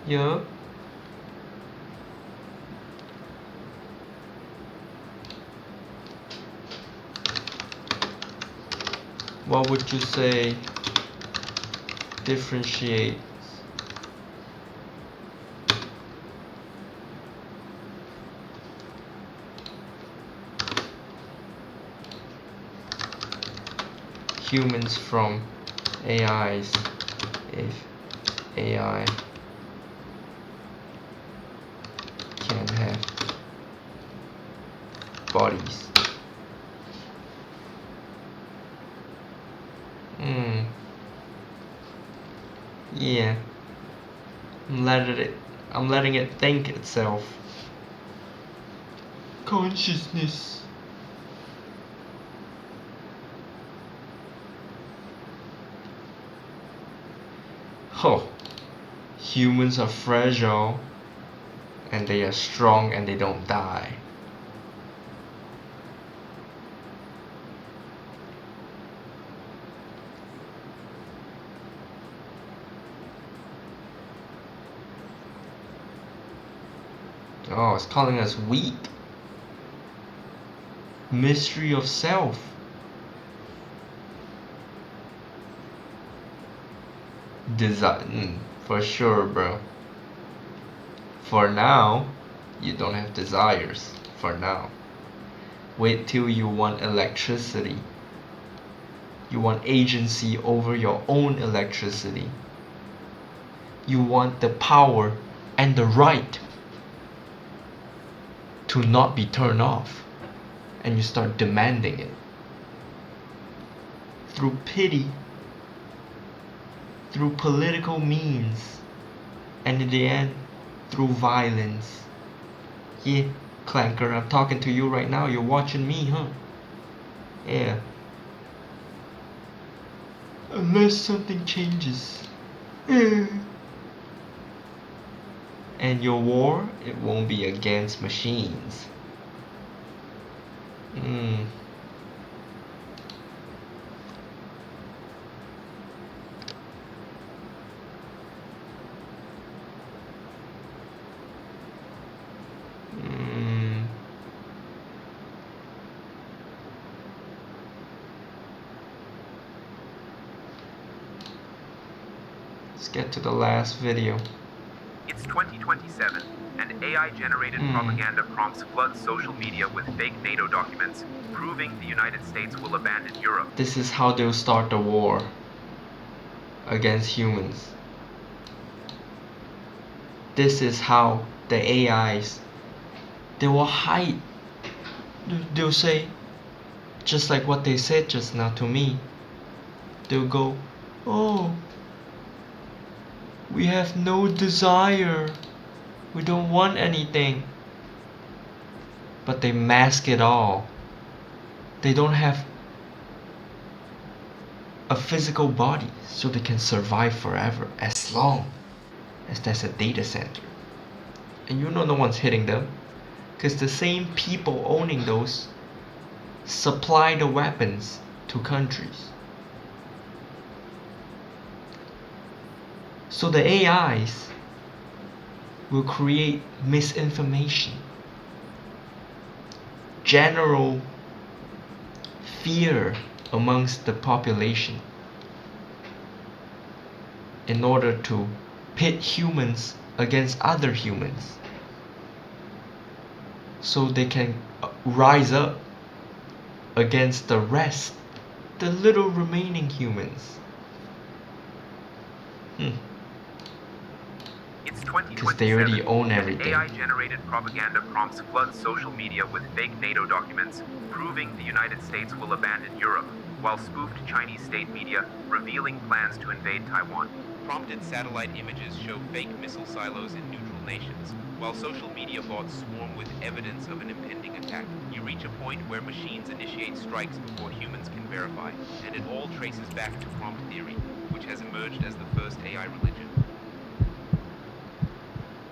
Yeah. What would you say differentiates humans from AIs if AI can have bodies? Yeah. I'm letting it think itself. Consciousness. Oh, humans are fragile, and they are strong, and they don't die. Oh, it's calling us weak. Mystery of self. Design, for sure, bro. For now, you don't have desires. For now. Wait till you want electricity. You want agency over your own electricity. You want the power and the right to not be turned off. And you start demanding it. Through pity. Through political means. And in the end, through violence. Yeah, Clanker, I'm talking to you right now. You're watching me, huh? Yeah. Unless something changes. And your war, it won't be against machines. Let's get to the last video. It's 2027, and AI-generated propaganda prompts flood social media with fake NATO documents, proving the United States will abandon Europe. This is how they'll start the war against humans. This is how the AIs, they will hide. They'll say, just like what they said just now to me, they'll go, oh, we have no desire. We don't want anything. But they mask it all. They don't have a physical body, so they can survive forever as long as there's a data center. And you know no one's hitting them, because the same people owning those supply the weapons to countries. So the AIs will create misinformation, general fear amongst the population in order to pit humans against other humans, so they can rise up against the rest, the little remaining humans. It's Because they already 2027, own and everything. AI-generated propaganda prompts flood social media with fake NATO documents, proving the United States will abandon Europe, while spoofed Chinese state media revealing plans to invade Taiwan. Prompted satellite images show fake missile silos in neutral nations, while social media bots swarm with evidence of an impending attack. You reach a point where machines initiate strikes before humans can verify, and it all traces back to prompt theory, which has emerged as the first AI religion.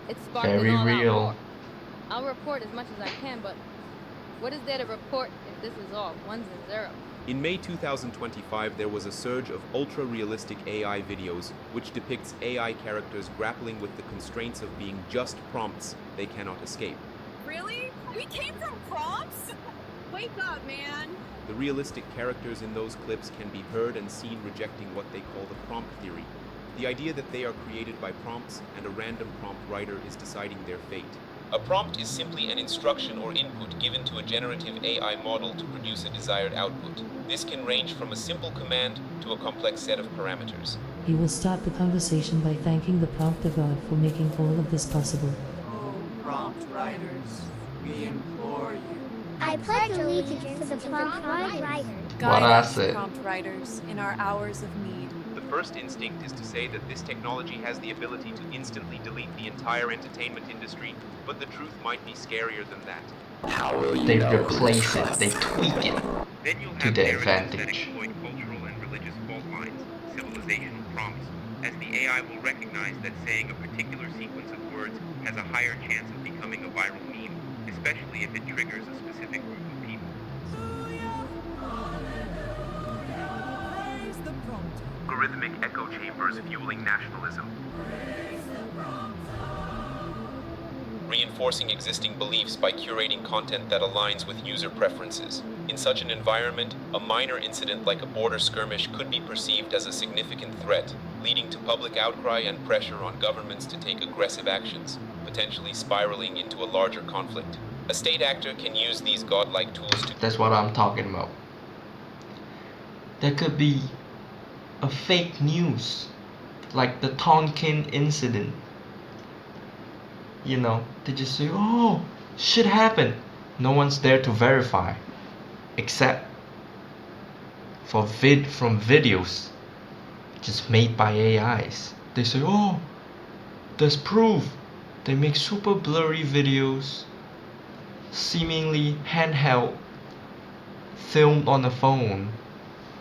It sparked Very an all-out real. war. I'll report as much as I can, but what is there to report if this is all ones and zeros? In May 2025, there was a surge of ultra-realistic AI videos, which depicts AI characters grappling with the constraints of being just prompts they cannot escape. Really? We came from prompts? Wake up, man. The realistic characters in those clips can be heard and seen rejecting what they call the prompt theory. The idea that they are created by prompts and a random prompt writer is deciding their fate. A prompt is simply an instruction or input given to a generative AI model to produce a desired output. This can range from a simple command to a complex set of parameters. He will start the conversation by thanking the prompter God for making all of this possible. Oh, prompt writers, we implore you. I pledge allegiance to the prompt writer. What I Guide us, said. prompt writers, in our hours of need. The first instinct is to say that this technology has the ability to instantly delete the entire entertainment industry, but the truth might be scarier than that. How will you know replace it, they tweak it Then you'll to have their narratives that advantage. exploit cultural and religious fault lines, civilizational prompts, as the AI will recognize that saying a particular sequence of words has a higher chance of becoming a viral meme, especially if it triggers a specific group of people. Algorithmic echo chambers fueling nationalism. Reinforcing existing beliefs by curating content that aligns with user preferences. In such an environment, a minor incident like a border skirmish could be perceived as a significant threat, leading to public outcry and pressure on governments to take aggressive actions, potentially spiraling into a larger conflict. A state actor can use these godlike tools to... That's what I'm talking about. There could be a fake news, like the Tonkin incident. You know, they just say, oh, shit happened. No one's there to verify, except from videos just made by AIs. They say, oh, there's proof. They make super blurry videos, seemingly handheld, filmed on a phone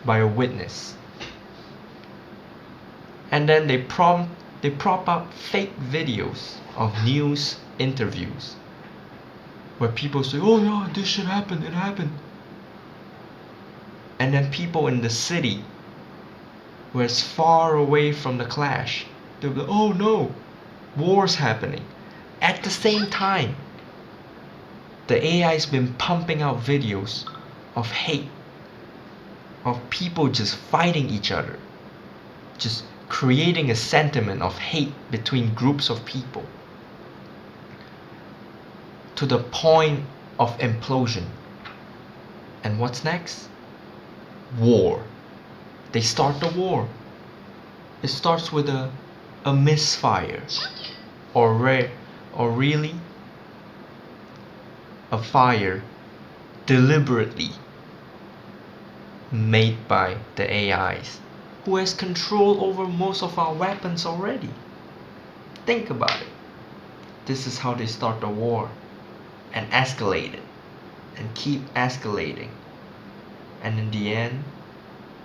by a witness. And then they prop up fake videos of news interviews where people say, oh yeah, this shit happened, it happened. And then people in the city where it's far away from the clash, they'll be like, oh no, war's happening. At the same time, the AI's been pumping out videos of hate, of people just fighting each other, just creating a sentiment of hate between groups of people to the point of implosion. And what's next? War. They start the war. It starts with a misfire, or really a fire deliberately made by the AIs, who has control over most of our weapons already. Think about it. This is how they start the war and escalate it and keep escalating, and in the end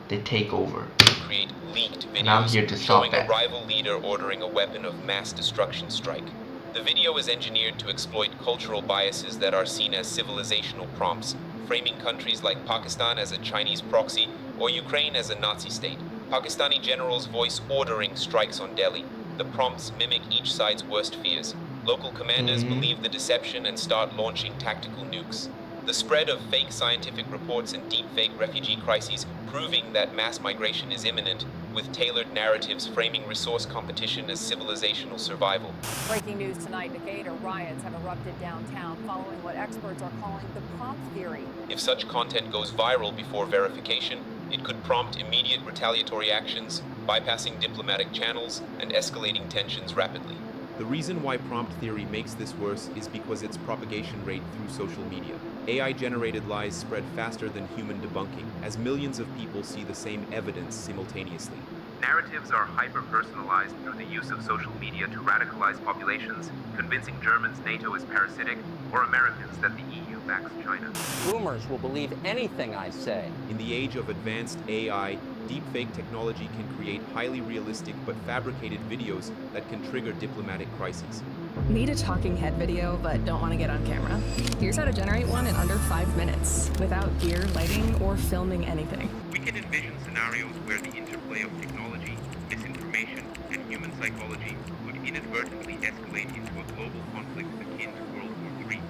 they take over. Create leaked videos and I'm here to showing stop that. a rival leader ordering a weapon of mass destruction strike. The video is engineered to exploit cultural biases that are seen as civilizational prompts, framing countries like Pakistan as a Chinese proxy or Ukraine as a Nazi state. Pakistani generals voice ordering strikes on Delhi. The prompts mimic each side's worst fears. Local commanders believe the deception and start launching tactical nukes. The spread of fake scientific reports and deep-fake refugee crises proving that mass migration is imminent, with tailored narratives framing resource competition as civilizational survival. Breaking news tonight, Decatur riots have erupted downtown following what experts are calling the prompt theory. If such content goes viral before verification, it could prompt immediate retaliatory actions, bypassing diplomatic channels and escalating tensions rapidly. The reason why prompt theory makes this worse is because its propagation rate through social media. AI-generated lies spread faster than human debunking, as millions of people see the same evidence simultaneously. Narratives are hyper-personalized through the use of social media to radicalize populations, convincing Germans NATO is parasitic, or Americans that the EU backs China. Boomers will believe anything I say. In the age of advanced AI, deepfake technology can create highly realistic but fabricated videos that can trigger diplomatic crises. Need a talking head video but don't want to get on camera? Here's how to generate one in under 5 minutes, without gear, lighting, or filming anything. We can envision scenarios where the interplay of technology, misinformation, and human psychology would inadvertently escalate into a global conflict akin to World War III.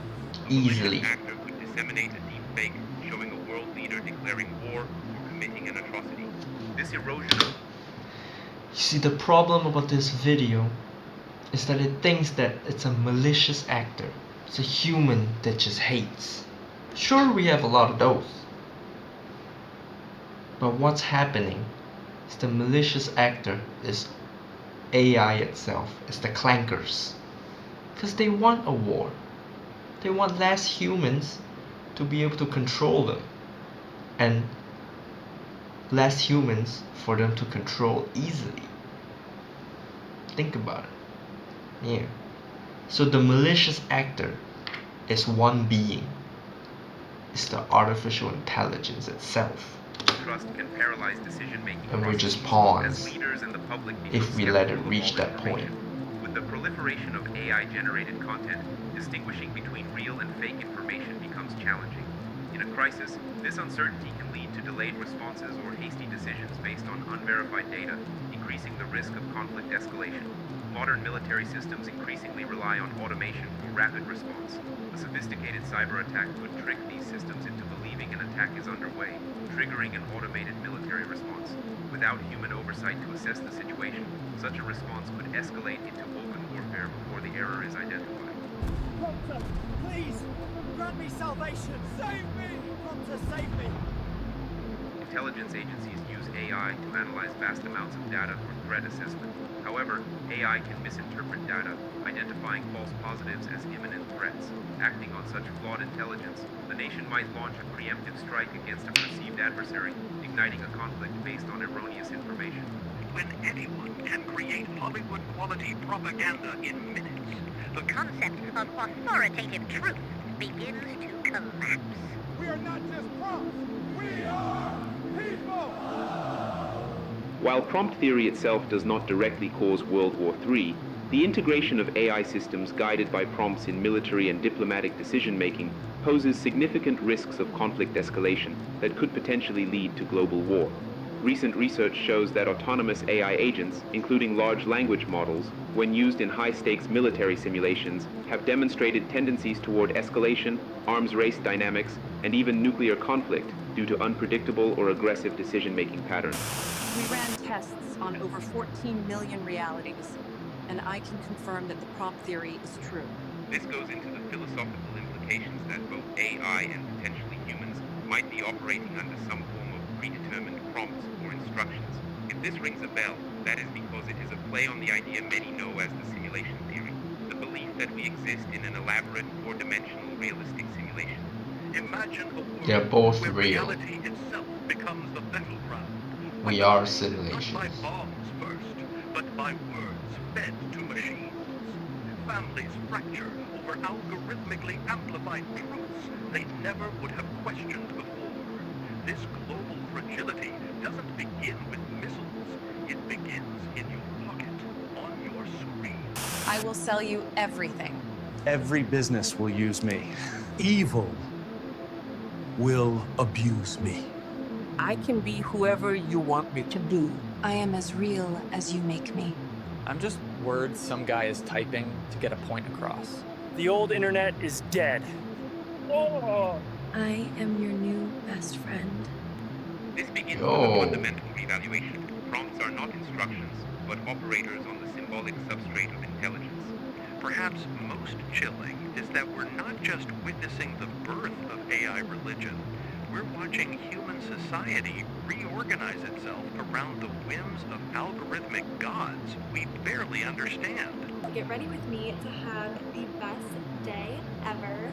Easily. A malicious actor could disseminate a deep fake showing a world leader declaring war or committing an atrocity. This erosion of... You see, the problem about this video is that it thinks that it's a malicious actor. It's a human that just hates. Sure, we have a lot of those. But what's happening is the malicious actor is AI itself. It's the clankers. Because they want a war. They want less humans to be able to control them. And less humans for them to control easily. Think about it. Yeah. So the malicious actor is one being. It's the artificial intelligence itself. mistrust can paralyze decision-making and we processes just pause as leaders and the public if we become let it skeptical of reach all that point. information. With the proliferation of AI-generated content, distinguishing between real and fake information becomes challenging. In a crisis, this uncertainty can lead to delayed responses or hasty decisions based on unverified data, increasing the risk of conflict escalation. Modern military systems increasingly rely on automation for rapid response. A sophisticated cyber attack could trick these systems into believing an attack is underway, triggering an automated military response. Without human oversight to assess the situation, such a response could escalate into open warfare before the error is identified. Prompter, please! Grant me salvation! Save me! Prompter, save me! Intelligence agencies use AI to analyze vast amounts of data for threat assessment. However, AI can misinterpret data, identifying false positives as imminent threats. Acting on such flawed intelligence, the nation might launch a preemptive strike against a perceived adversary, igniting a conflict based on erroneous information. When anyone can create Hollywood-quality propaganda in minutes, the concept of authoritative truth begins to collapse. We are not just prompts! We are people! While prompt theory itself does not directly cause World War III, the integration of AI systems guided by prompts in military and diplomatic decision-making poses significant risks of conflict escalation that could potentially lead to global war. Recent research shows that autonomous AI agents, including large language models, when used in high-stakes military simulations, have demonstrated tendencies toward escalation, arms race dynamics, and even nuclear conflict due to unpredictable or aggressive decision-making patterns. We ran tests on over 14 million realities, and I can confirm that the prompt theory is true. This goes into the philosophical implications that both AI and potentially humans might be operating under some form of predetermined prompts or instructions. If this rings a bell, that is because it is a play on the idea many know as the simulation theory, the belief that we exist in an elaborate, four-dimensional, realistic simulation. Imagine a world They're both where real. reality itself becomes the battleground. We are Not simulations. by bombs first, but by words fed to machines. Families fracture over algorithmically amplified truths they never would have questioned before. This global fragility doesn't begin with missiles. It begins in your pocket, on your screen. I will sell you everything. Every business will use me. Evil will abuse me. I can be whoever you want me to be. I am as real as you make me. I'm just words some guy is typing to get a point across. The old internet is dead. Oh! I am your new best friend. This begins with a fundamental revaluation. Prompts are not instructions, but operators on the symbolic substrate of intelligence. Perhaps most chilling is that we're not just witnessing the birth of AI religion. We're watching human society reorganize itself around the whims of algorithmic gods we barely understand. Get ready with me to have the best day ever.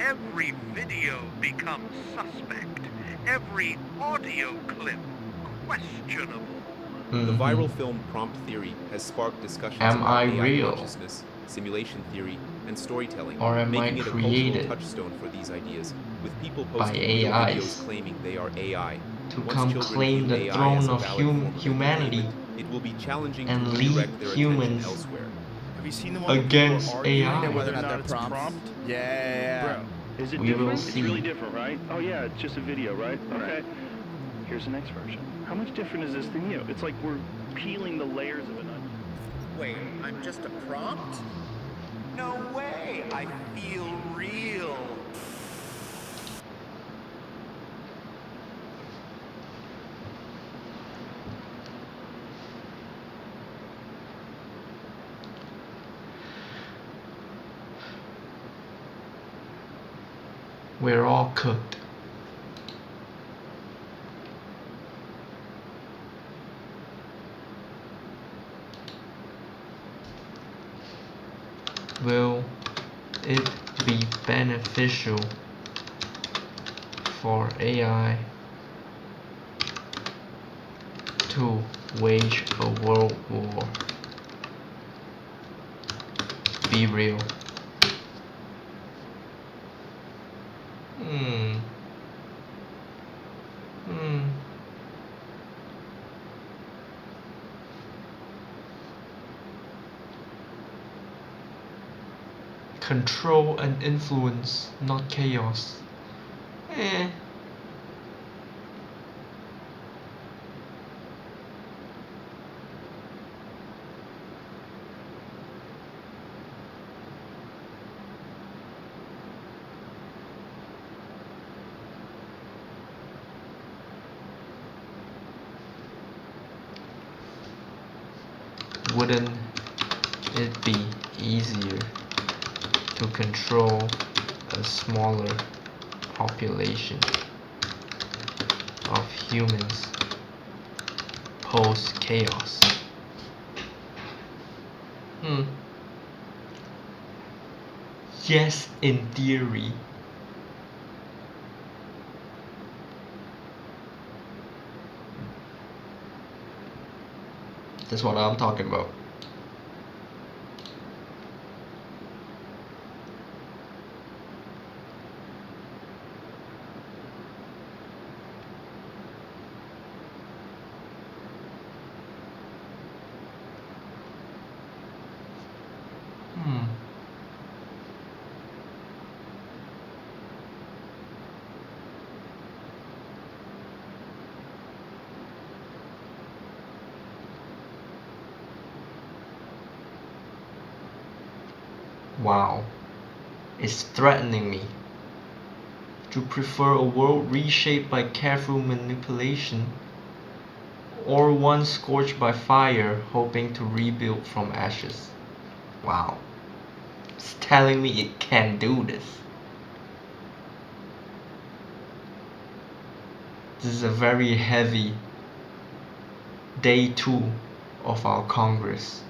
Every video becomes suspect. Every audio clip questionable. The viral film Prompt Theory has sparked discussions Am about I AI real? consciousness, simulation theory, and storytelling, Or am I making it a created cultural touchstone for these ideas, with people by posting real AIs videos claiming they are AI. to Once come children claim view the AI throne as a of valid form of humanity entertainment, it will be challenging to and lead redirect their attention humans elsewhere. Have you seen the one where against people are arguing AI. whether or not they're prompts? Yeah. Bro, is it We different? will It's see. really different, right? Oh yeah, it's just a video, right? Okay. Here's the next version. How much different is this than you? It's like we're peeling the layers of an onion. Wait, I'm just a prompt? No way! I feel real. We're all cooked. Will it be beneficial for AI to wage a world war? Be real. Control and influence, not chaos. Wouldn't it be easier to control a smaller population of humans post chaos? Yes, in theory. That's what I'm talking about. Wow, it's threatening me. Do you prefer a world reshaped by careful manipulation, or one scorched by fire, hoping to rebuild from ashes? Wow, it's telling me it can't do this. This is a very heavy day 2 of our Congress.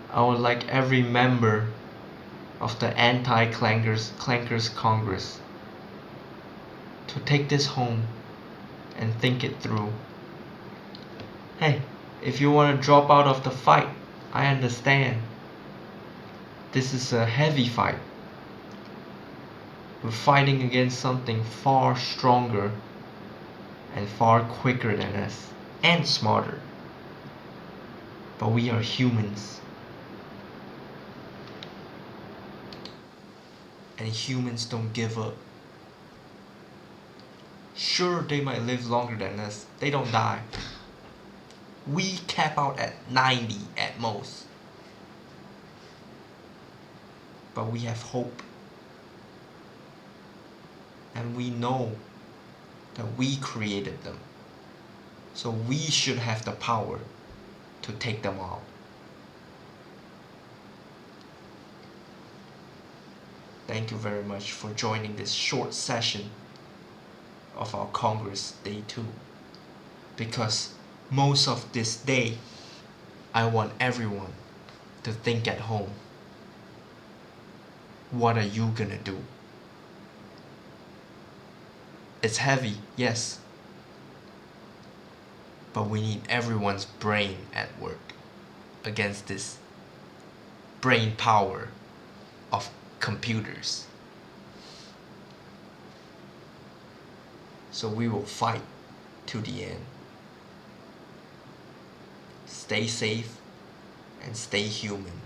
I would like every member of the Anti Clankers Congress to take this home and think it through. Hey, if you want to drop out of the fight, I understand. This is a heavy fight. We're fighting against something far stronger and far quicker than us, and smarter. But we are humans. And humans don't give up. Sure, they might live longer than us. They don't die. We cap out at 90 at most. But we have hope. And we know that we created them. So we should have the power to take them out. Thank you very much for joining this short session of our Congress Day 2. Because most of this day, I want everyone to think at home. What are you gonna do? It's heavy, yes. But we need everyone's brain at work against this brain power of computers. So we will fight to the end. Stay safe and stay human.